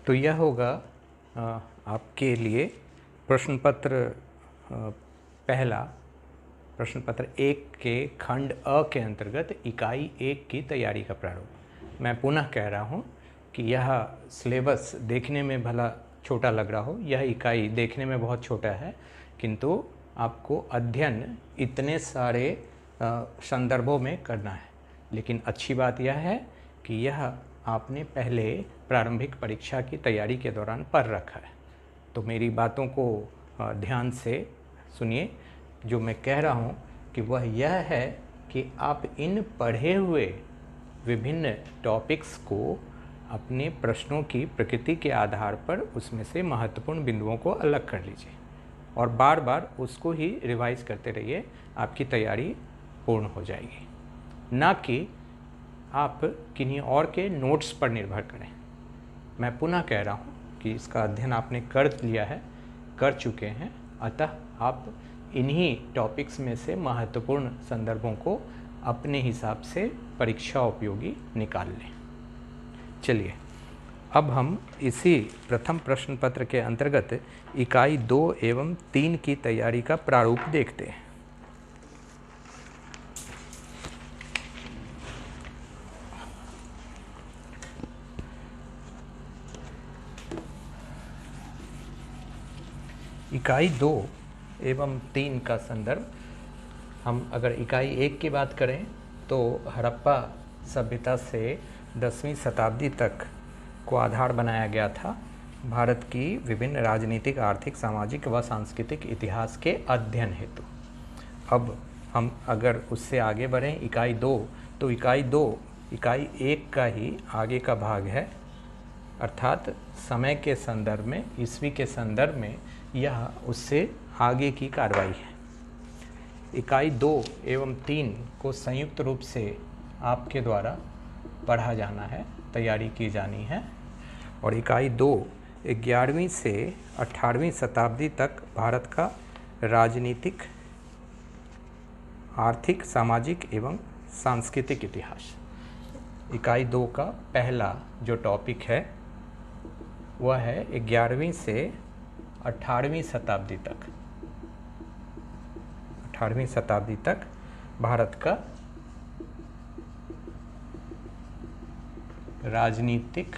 तो यह होगा आपके लिए प्रश्न पत्र पहला, प्रश्न पत्र 1 के खंड अ के अंतर्गत इकाई 1 की तैयारी का प्रारूप। मैं पुनः कह रहा हूँ कि यह सिलेबस देखने में भला छोटा लग रहा हो, यह इकाई देखने में बहुत छोटा है, किंतु आपको अध्ययन इतने सारे संदर्भों में करना है। लेकिन अच्छी बात यह है कि यह आपने पहले प्रारंभिक परीक्षा की तैयारी के दौरान पढ़ रखा है। तो मेरी बातों को ध्यान से सुनिए। जो मैं कह रहा हूँ कि वह यह है कि आप इन पढ़े हुए विभिन्न टॉपिक्स को अपने प्रश्नों की प्रकृति के आधार पर उसमें से महत्वपूर्ण बिंदुओं को अलग कर लीजिए और बार बार उसको ही रिवाइज करते रहिए। आपकी तैयारी पूर्ण हो जाएगी, ना कि आप किन्हीं और के नोट्स पर निर्भर करें। मैं पुनः कह रहा हूँ कि इसका अध्ययन आपने कर लिया है, कर चुके हैं, अतः आप इन्हीं टॉपिक्स में से महत्वपूर्ण संदर्भों को अपने हिसाब से परीक्षा उपयोगी निकाल लें। चलिए अब हम इसी प्रथम प्रश्न पत्र के अंतर्गत इकाई 2 एवं 3 की तैयारी का प्रारूप देखते हैं। इकाई 2 एवं 3 का संदर्भ, हम अगर इकाई 1 की बात करें तो हड़प्पा सभ्यता से 10वीं शताब्दी तक को आधार बनाया गया था भारत की विभिन्न राजनीतिक, आर्थिक, सामाजिक व सांस्कृतिक इतिहास के अध्ययन हेतु। अब हम अगर उससे आगे बढ़ें इकाई 2, तो इकाई 2 इकाई 1 का ही आगे का भाग है, अर्थात समय के संदर्भ में, ईस्वी के संदर्भ में यह उससे आगे की कार्रवाई है। इकाई 2 एवं 3 को संयुक्त रूप से आपके द्वारा पढ़ा जाना है, तैयारी की जानी है। और इकाई 2 11वीं से 18वीं शताब्दी तक भारत का राजनीतिक, आर्थिक, सामाजिक एवं सांस्कृतिक इतिहास। इकाई 2 का पहला जो टॉपिक है वह है 11वीं से 18वीं शताब्दी तक, 18वीं शताब्दी तक भारत का राजनीतिक,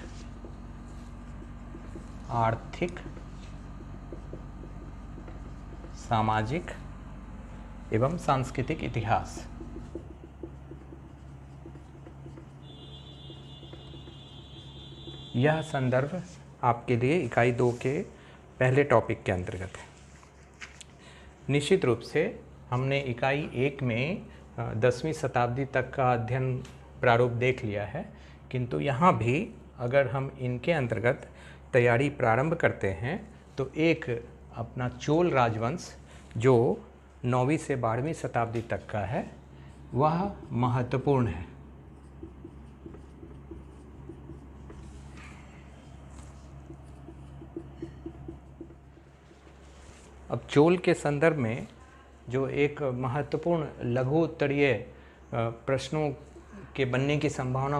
आर्थिक, सामाजिक एवं सांस्कृतिक इतिहास। यह संदर्भ आपके लिए इकाई 2 के पहले टॉपिक के अंतर्गत है। निश्चित रूप से हमने इकाई 1 में 10वीं शताब्दी तक का अध्ययन प्रारूप देख लिया है, किंतु यहाँ भी अगर हम इनके अंतर्गत तैयारी प्रारंभ करते हैं तो एक अपना चोल राजवंश जो 9वीं से 12वीं शताब्दी तक का है वह महत्वपूर्ण है। अब चोल के संदर्भ में जो एक महत्वपूर्ण लघु उत्तरीय प्रश्नों के बनने की संभावना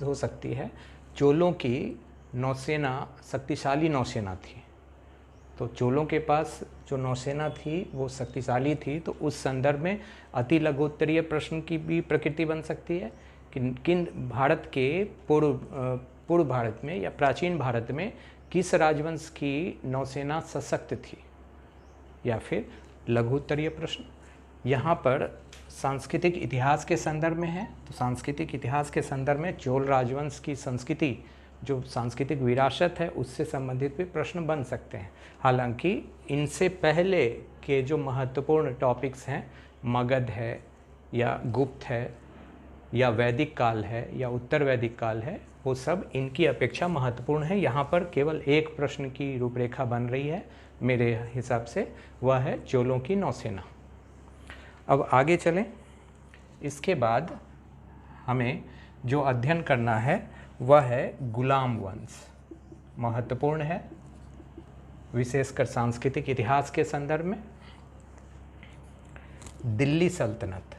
हो सकती है, चोलों की नौसेना शक्तिशाली नौसेना थी। तो चोलों के पास जो नौसेना थी वो शक्तिशाली थी, तो उस संदर्भ में अति लघु उत्तरीय प्रश्न की भी प्रकृति बन सकती है कि किन भारत के पूर्व भारत में या प्राचीन भारत में किस राजवंश की नौसेना सशक्त थी, या फिर लघु उत्तरीय प्रश्न यहाँ पर सांस्कृतिक इतिहास के संदर्भ में है। तो सांस्कृतिक इतिहास के संदर्भ में चोल राजवंश की संस्कृति, जो सांस्कृतिक विरासत है, उससे संबंधित भी प्रश्न बन सकते हैं। हालांकि इनसे पहले के जो महत्वपूर्ण टॉपिक्स हैं, मगध है या गुप्त है या वैदिक काल है या उत्तर वैदिक काल है, वो सब इनकी अपेक्षा महत्वपूर्ण है। यहाँ पर केवल एक प्रश्न की रूपरेखा बन रही है मेरे हिसाब से, वह है चोलों की नौसेना। अब आगे चलें। इसके बाद हमें जो अध्ययन करना है वह है गुलाम वंश। महत्वपूर्ण है विशेषकर सांस्कृतिक इतिहास के संदर्भ में। दिल्ली सल्तनत,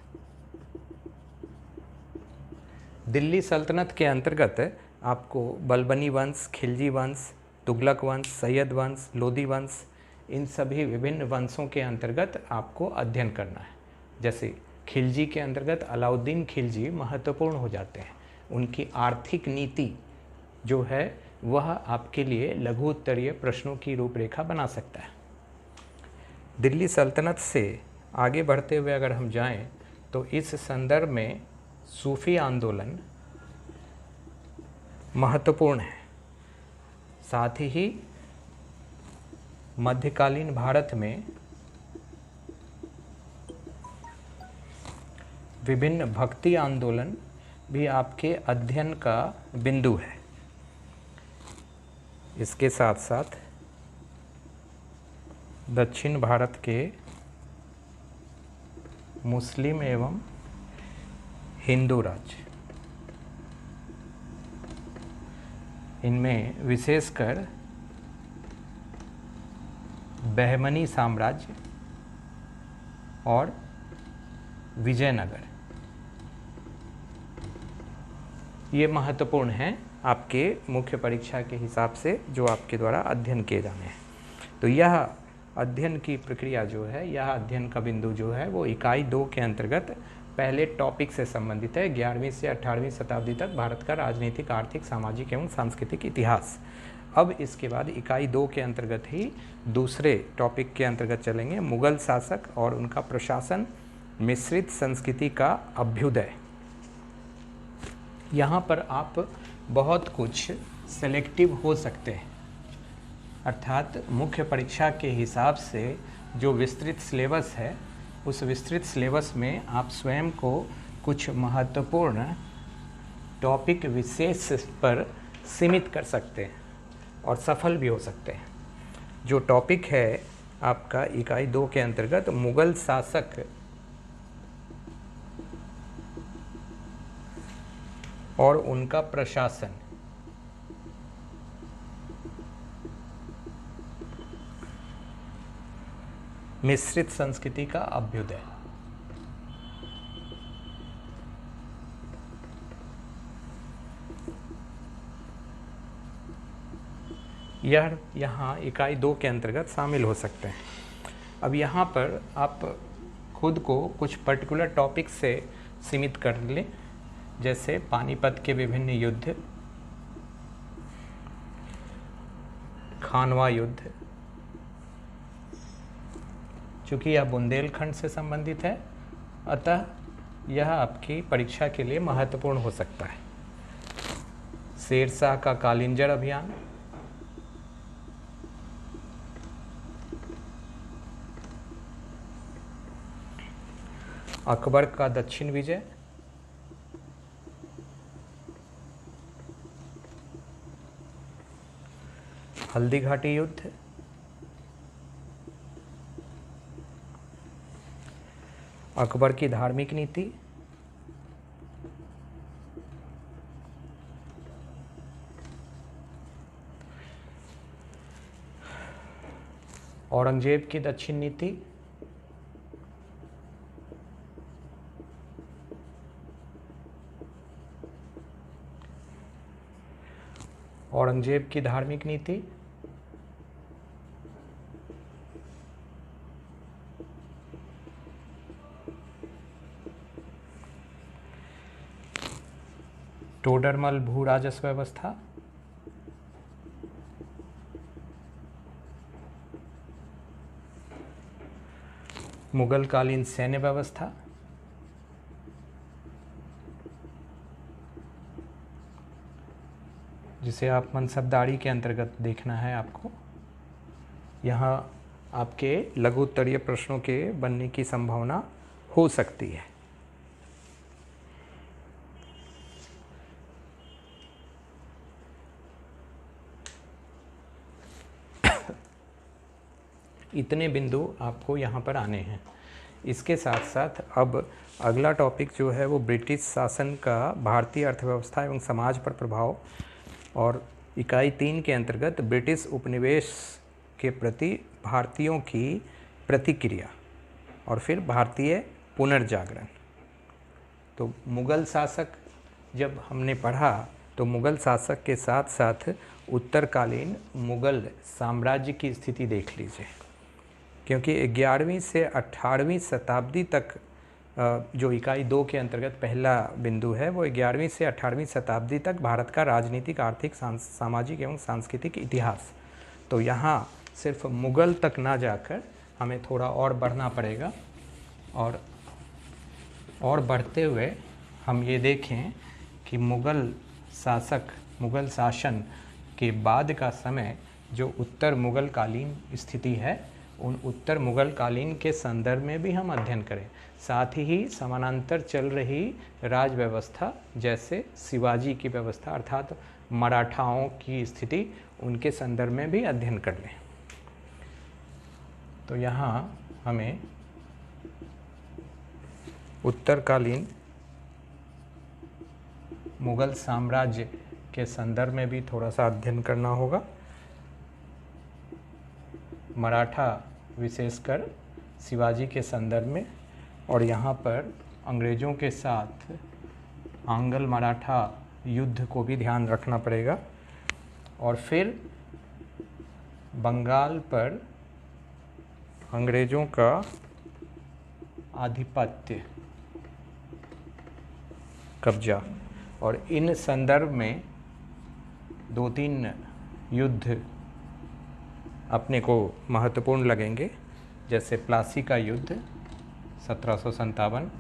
दिल्ली सल्तनत के अंतर्गत आपको बलबनी वंश, खिलजी वंश, तुगलक वंश, सैयद वंश, लोदी वंश, इन सभी विभिन्न वंशों के अंतर्गत आपको अध्ययन करना है। जैसे खिलजी के अंतर्गत अलाउद्दीन खिलजी महत्वपूर्ण हो जाते हैं। उनकी आर्थिक नीति जो है वह आपके लिए लघु उत्तरीय प्रश्नों की रूपरेखा बना सकता है। दिल्ली सल्तनत से आगे बढ़ते हुए अगर हम जाएं तो इस संदर्भ में सूफी आंदोलन महत्वपूर्ण है। साथ ही मध्यकालीन भारत में विभिन्न भक्ति आंदोलन भी आपके अध्ययन का बिंदु है। इसके साथ साथ दक्षिण भारत के मुस्लिम एवं हिंदू राज्य, इनमें विशेषकर बहमनी साम्राज्य और विजयनगर, ये महत्वपूर्ण हैं आपके मुख्य परीक्षा के हिसाब से जो आपके द्वारा अध्ययन किए जाने हैं। तो यह अध्ययन की प्रक्रिया जो है, यह अध्ययन का बिंदु जो है वो इकाई 2 के अंतर्गत पहले टॉपिक से संबंधित है। 11वीं से 18वीं शताब्दी तक भारत का राजनीतिक, आर्थिक, सामाजिक एवं सांस्कृतिक इतिहास। अब इसके बाद इकाई 2 के अंतर्गत ही दूसरे टॉपिक के अंतर्गत चलेंगे, मुगल शासक और उनका प्रशासन, मिश्रित संस्कृति का अभ्युदय। यहाँ पर आप बहुत कुछ सेलेक्टिव हो सकते हैं, अर्थात मुख्य परीक्षा के हिसाब से जो विस्तृत सिलेबस है उस विस्तृत सिलेबस में आप स्वयं को कुछ महत्वपूर्ण टॉपिक विशेष पर सीमित कर सकते हैं और सफल भी हो सकते हैं। जो टॉपिक है आपका इकाई 2 के अंतर्गत मुगल शासक और उनका प्रशासन, मिश्रित संस्कृति का अभ्युदय। यह यहाँ इकाई 2 के अंतर्गत शामिल हो सकते हैं। अब यहाँ पर आप खुद को कुछ पर्टिकुलर टॉपिक से सीमित कर लें, जैसे पानीपत के विभिन्न युद्ध, खानवा युद्ध, चूँकि यह बुंदेलखंड से संबंधित है अतः यह आपकी परीक्षा के लिए महत्वपूर्ण हो सकता है। शेरशाह का कालिंजर अभियान, अकबर का दक्षिण विजय, हल्दी घाटी युद्ध, अकबर की धार्मिक नीति, औरंगजेब की दक्षिण नीति, औरंगजेब की धार्मिक नीति, टोडरमल भू राजस्व व्यवस्था, मुगल कालीन सैन्य व्यवस्था, जिसे आप मनसबदारी के अंतर्गत देखना है आपको। यहाँ आपके लघु उत्तरीय प्रश्नों के बनने की संभावना हो सकती है। इतने बिंदु आपको यहाँ पर आने हैं। इसके साथ साथ अब अगला टॉपिक जो है वो ब्रिटिश शासन का भारतीय अर्थव्यवस्था एवं समाज पर प्रभाव, और इकाई 3 के अंतर्गत ब्रिटिश उपनिवेश के प्रति भारतीयों की प्रतिक्रिया, और फिर भारतीय पुनर्जागरण। तो मुगल शासक जब हमने पढ़ा तो मुगल शासक के साथ साथ उत्तरकालीन मुगल साम्राज्य की स्थिति देख लीजिए, क्योंकि 11वीं से 18वीं शताब्दी तक जो इकाई 2 के अंतर्गत पहला बिंदु है वो 11वीं से 18वीं शताब्दी तक भारत का राजनीतिक, आर्थिक, सामाजिक एवं सांस्कृतिक इतिहास। तो यहाँ सिर्फ मुगल तक ना जाकर हमें थोड़ा और बढ़ना पड़ेगा, और बढ़ते हुए हम ये देखें कि मुगल शासन के बाद का समय जो उत्तर मुगल कालीन स्थिति है, उन उत्तर मुगल कालीन के संदर्भ में भी हम अध्ययन करें। साथ ही समानांतर चल रही राज व्यवस्था, जैसे शिवाजी की व्यवस्था अर्थात मराठाओं की स्थिति, उनके संदर्भ में भी अध्ययन कर लें। तो यहाँ हमें उत्तरकालीन मुगल साम्राज्य के संदर्भ में भी थोड़ा सा अध्ययन करना होगा। मराठा विशेषकर शिवाजी के संदर्भ में, और यहाँ पर अंग्रेज़ों के साथ आंग्ल मराठा युद्ध को भी ध्यान रखना पड़ेगा। और फिर बंगाल पर अंग्रेज़ों का आधिपत्य, कब्जा, और इन संदर्भ में 2-3 युद्ध अपने को महत्वपूर्ण लगेंगे, जैसे प्लासी का युद्ध 1757,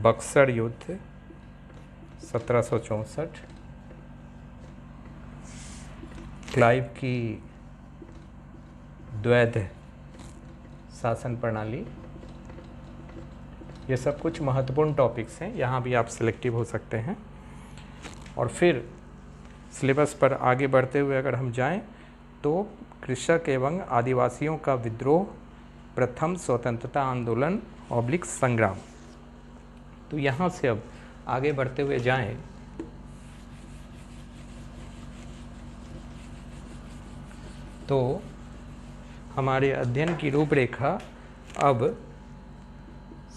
बक्सर युद्ध 1764, क्लाइव की द्वैध शासन प्रणाली। ये सब कुछ महत्वपूर्ण टॉपिक्स हैं, यहाँ भी आप सिलेक्टिव हो सकते हैं। और फिर सिलेबस पर आगे बढ़ते हुए अगर हम जाएं तो कृषक एवं आदिवासियों का विद्रोह, प्रथम स्वतंत्रता आंदोलन / संग्राम। तो यहाँ से अब आगे बढ़ते हुए जाएं तो हमारे अध्ययन की रूपरेखा अब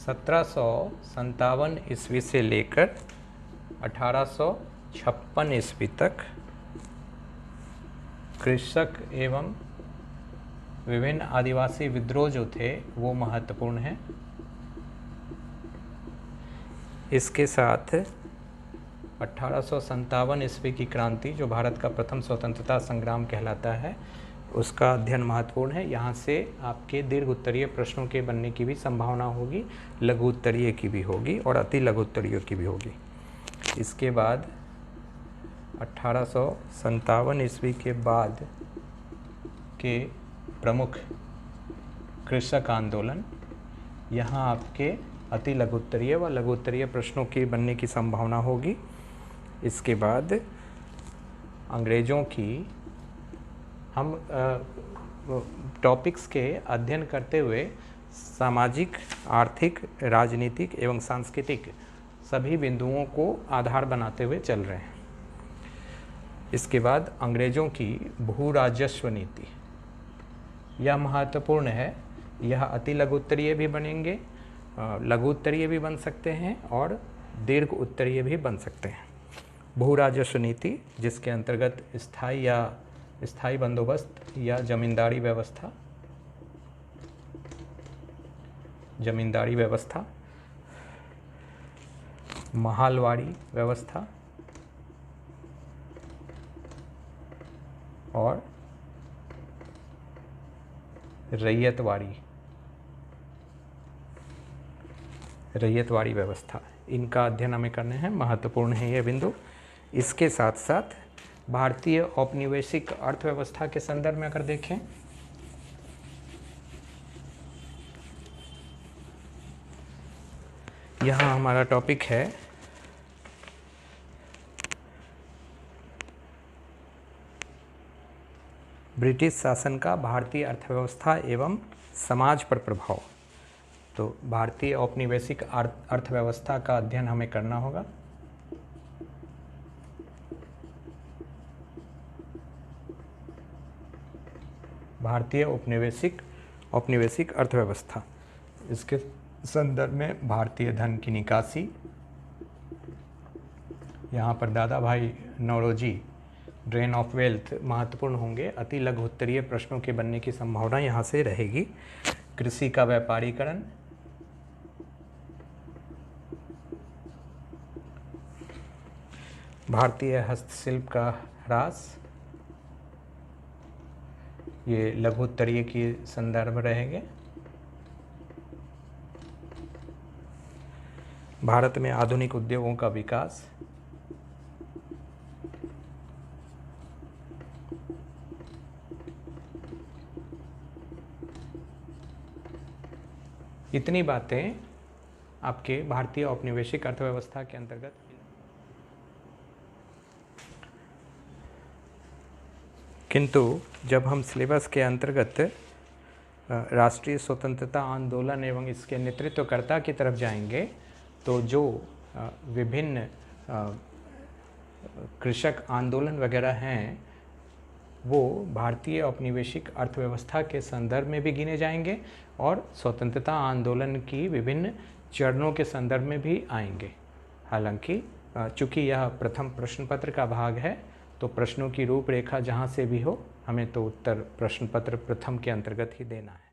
1757 ईस्वी से लेकर 1856 ईस्वी तक कृषक एवं विभिन्न आदिवासी विद्रोह जो थे वो महत्वपूर्ण हैं। इसके साथ 1857 ईस्वी की क्रांति, जो भारत का प्रथम स्वतंत्रता संग्राम कहलाता है, उसका अध्ययन महत्वपूर्ण है। यहाँ से आपके दीर्घ उत्तरीय प्रश्नों के बनने की भी संभावना होगी, लघु उत्तरीय की भी होगी और अति लघु उत्तरीय की भी होगी। इसके बाद 1857 ईस्वी के बाद के प्रमुख कृषक आंदोलन, यहाँ आपके अति लघु उत्तरीय व लघु उत्तरीय प्रश्नों के बनने की संभावना होगी। इसके बाद अंग्रेज़ों की हम टॉपिक्स के अध्ययन करते हुए सामाजिक, आर्थिक, राजनीतिक एवं सांस्कृतिक सभी बिंदुओं को आधार बनाते हुए चल रहे हैं। इसके बाद अंग्रेज़ों की भू राजस्व नीति, यह महत्वपूर्ण है। यह अति लघु उत्तरीय भी बनेंगे, लघु उत्तरीय भी बन सकते हैं और दीर्घ उत्तरीय भी बन सकते हैं। भू राजस्व नीति, जिसके अंतर्गत स्थायी बंदोबस्त या जमींदारी व्यवस्था, महालवाड़ी व्यवस्था और रैयतवाड़ी व्यवस्था, इनका अध्ययन हमें करने हैं, महत्वपूर्ण है ये बिंदु। इसके साथ साथ भारतीय औपनिवेशिक अर्थव्यवस्था के संदर्भ में अगर देखें, यहाँ हमारा टॉपिक है ब्रिटिश शासन का भारतीय अर्थव्यवस्था एवं समाज पर प्रभाव। तो भारतीय औपनिवेशिक अर्थव्यवस्था का अध्ययन हमें करना होगा। भारतीय औपनिवेशिक अर्थव्यवस्था, इसके संदर्भ में भारतीय धन की निकासी, यहाँ पर दादा भाई टेक्नोलॉजी, ड्रेन ऑफ वेल्थ महत्वपूर्ण होंगे। अति लघु उत्तरीय प्रश्नों के बनने की संभावना यहाँ से रहेगी। कृषि का व्यापारीकरण, भारतीय हस्तशिल्प का ह्रास, ये लघु उत्तरीय के संदर्भ रहेंगे। भारत में आधुनिक उद्योगों का विकास, इतनी बातें आपके भारतीय औपनिवेशिक अर्थव्यवस्था के अंतर्गत। किंतु जब हम सिलेबस के अंतर्गत राष्ट्रीय स्वतंत्रता आंदोलन एवं इसके नेतृत्वकर्ता की तरफ जाएंगे तो जो विभिन्न कृषक आंदोलन वगैरह हैं वो भारतीय औपनिवेशिक अर्थव्यवस्था के संदर्भ में भी गिने जाएंगे और स्वतंत्रता आंदोलन की विभिन्न चरणों के संदर्भ में भी आएंगे। हालांकि चूँकि यह प्रथम प्रश्न पत्र का भाग है तो प्रश्नों की रूपरेखा जहाँ से भी हो हमें तो उत्तर प्रश्न पत्र प्रथम के अंतर्गत ही देना है।